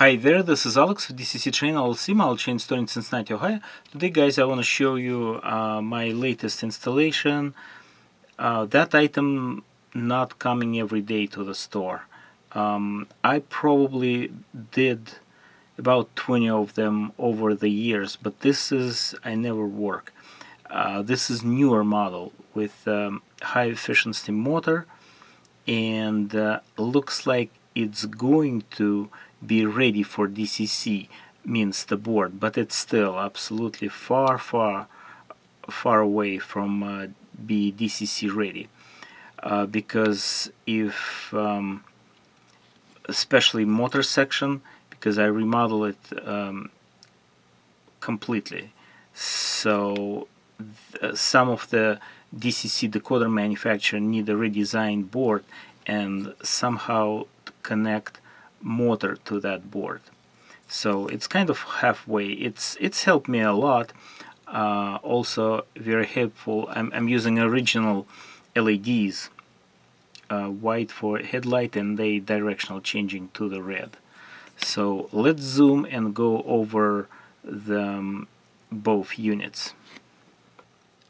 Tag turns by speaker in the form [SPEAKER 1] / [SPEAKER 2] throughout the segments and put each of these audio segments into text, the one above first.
[SPEAKER 1] Hi there, this is Alex of DCCTRAIN LLC, model chain store in Cincinnati, Ohio. Today, guys, I want to show you my latest installation. That item not coming every day to the store. I probably did about 20 of them over the years, but I never work. This is newer model with high efficiency motor, and looks like it's going to be ready for DCC, means the board, but it's still absolutely far away from be DCC ready, because if especially motor section, because I remodel it completely, so some of the DCC decoder manufacturer need a redesigned board and somehow connect motor to that board. So it's kind of halfway. It's helped me a lot. Also very helpful. I'm using original LEDs, white for headlight, and they directional changing to the red. So let's zoom and go over the both units.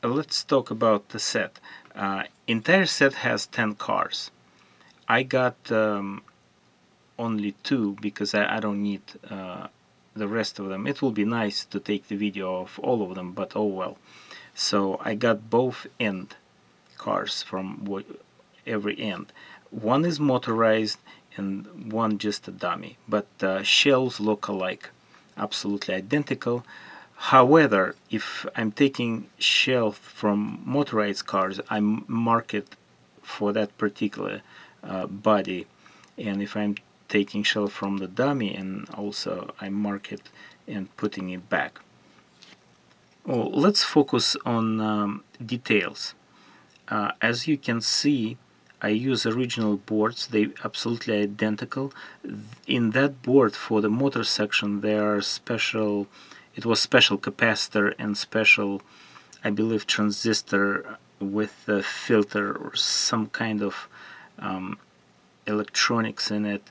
[SPEAKER 1] Let's talk about the set. Entire set has 10 cars. I got only 2 because I don't need the rest of them. It will be nice to take the video of all of them, but oh well. So I got both end cars from every end. One is motorized and one just a dummy, but shells look alike, absolutely identical. However, if I'm taking shelf from motorized cars, I mark it for that particular body, and if I'm taking shelf from the dummy, and also I mark it and putting it back. Oh, let's focus on details. As you can see, I use original boards. They absolutely identical. In that board for the motor section, there are special. It was special capacitor and special, I believe, transistor with a filter or some kind of electronics in it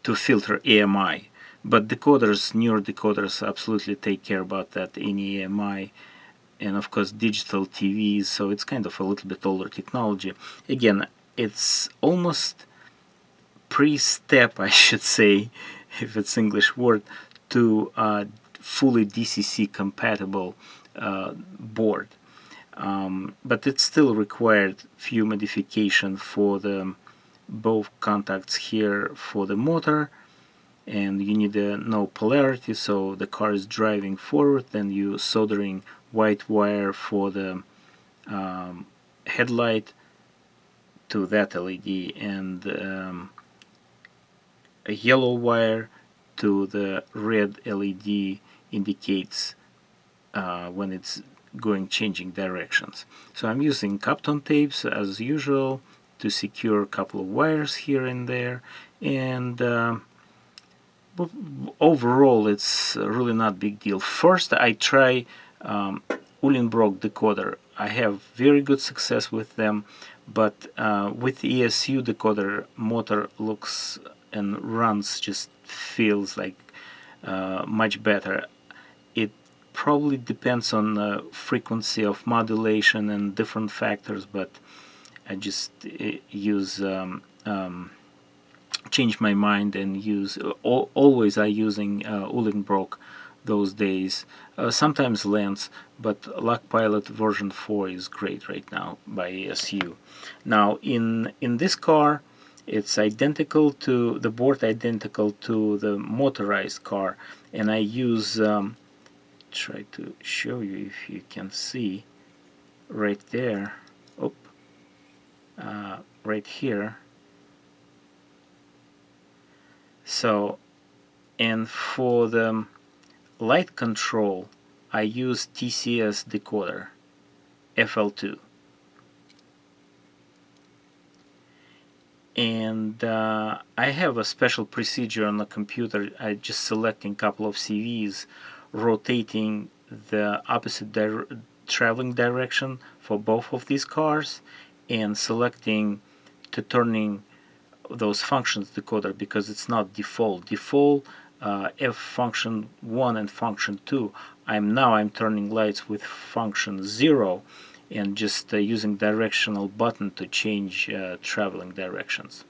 [SPEAKER 1] to filter AMI. But decoders, newer decoders, absolutely take care about that, any AMI, and of course digital TVs. So it's kind of a little bit older technology. Again, it's almost pre-step, I should say, if it's English word, to fully DCC compatible board, but it still required few modification for the both contacts here for the motor, and you need no polarity, so the car is driving forward, then you soldering white wire for the headlight to that LED, and a yellow wire to the red LED indicates when it's changing directions. So I'm using KATO N tapes as usual to secure a couple of wires here and there, and overall it's really not big deal. First I try Uhlenbrock decoder. I have very good success with them, but with ESU decoder, motor looks and runs, just feels like much better. It probably depends on the frequency of modulation and different factors, but I just change my mind and use always I using Uhlenbrock those days, sometimes Lens, but Lokpilot version 4 is great right now by ESU. Now in this car, it's identical to the board, identical to the motorized car, and I use try to show you if you can see right there, right here. So, and for the light control, I use TCS decoder FL2, and I have a special procedure on the computer. I just selecting a couple of CVs, rotating the opposite traveling direction for both of these cars, and selecting to turning those functions decoder, because it's not default. Default F function 1 and function 2, I'm turning lights with function 0 and just using directional button to change traveling directions.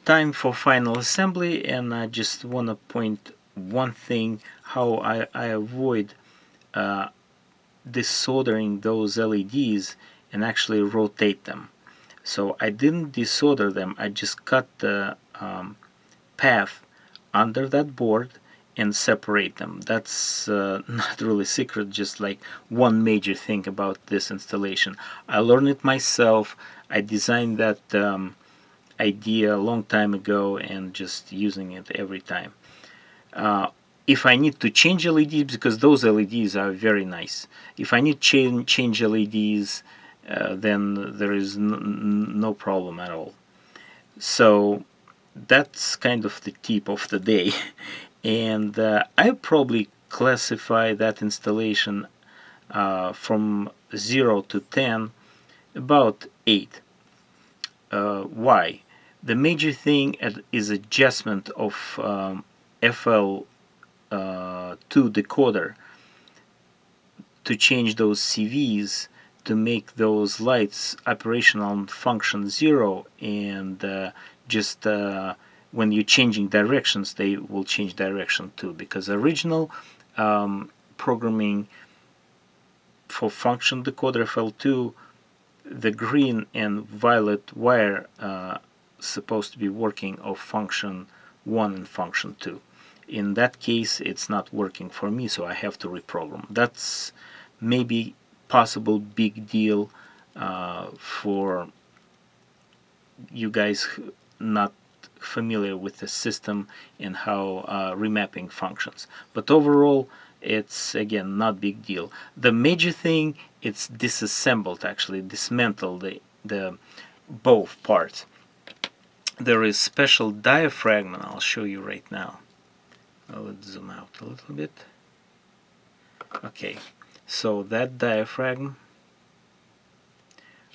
[SPEAKER 1] Time for final assembly, and I just want to point one thing, how I avoid desoldering those LEDs and actually rotate them. So I didn't desolder them, I just cut the path under that board and separate them. That's not really secret, just like one major thing about this installation. I learned it myself. I designed that idea a long time ago and just using it every time. If I need to change LEDs, because those LEDs are very nice, if I need to change LEDs, then there is no problem at all. So that's kind of the tip of the day. And I probably classify that installation from 0 to 10 about 8. Why? The major thing is adjustment of FL2 decoder to change those CVs to make those lights operational on function 0, and just when you're changing directions they will change direction too, because original programming for function decoder FL2, the green and violet wire supposed to be working of function 1 and function 2. In that case it's not working for me, so I have to reprogram. That's maybe possible big deal for you guys not familiar with the system and how remapping functions. But overall it's again not big deal. The major thing, it's disassembled, actually dismantle the both parts. There is special diaphragm, and I'll show you right now. Let's zoom out a little bit. Okay, so that diaphragm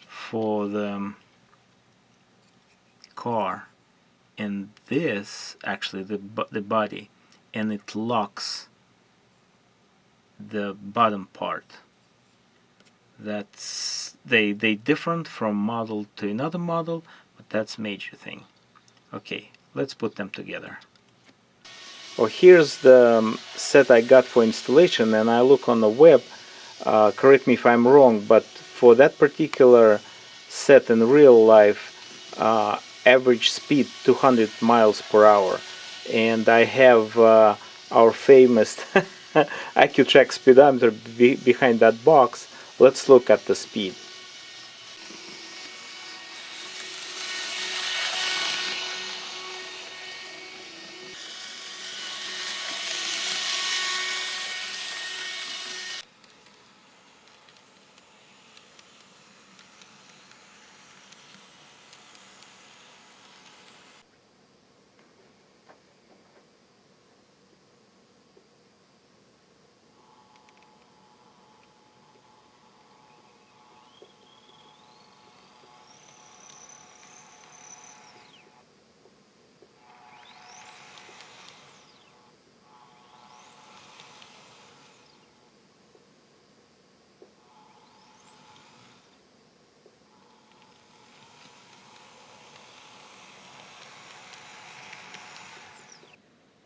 [SPEAKER 1] for the car, and this actually the body, and it locks the bottom part. That's they different from model to another model, but that's major thing. Okay, let's put them together. Well, here's the set I got for installation, and I look on the web, correct me if I'm wrong, but for that particular set in real life, average speed 200 miles per hour, and I have our famous AccuTrack speedometer behind that box. Let's look at the speed.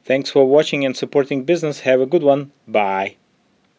[SPEAKER 1] Thanks for watching and supporting business. Have a good one. Bye.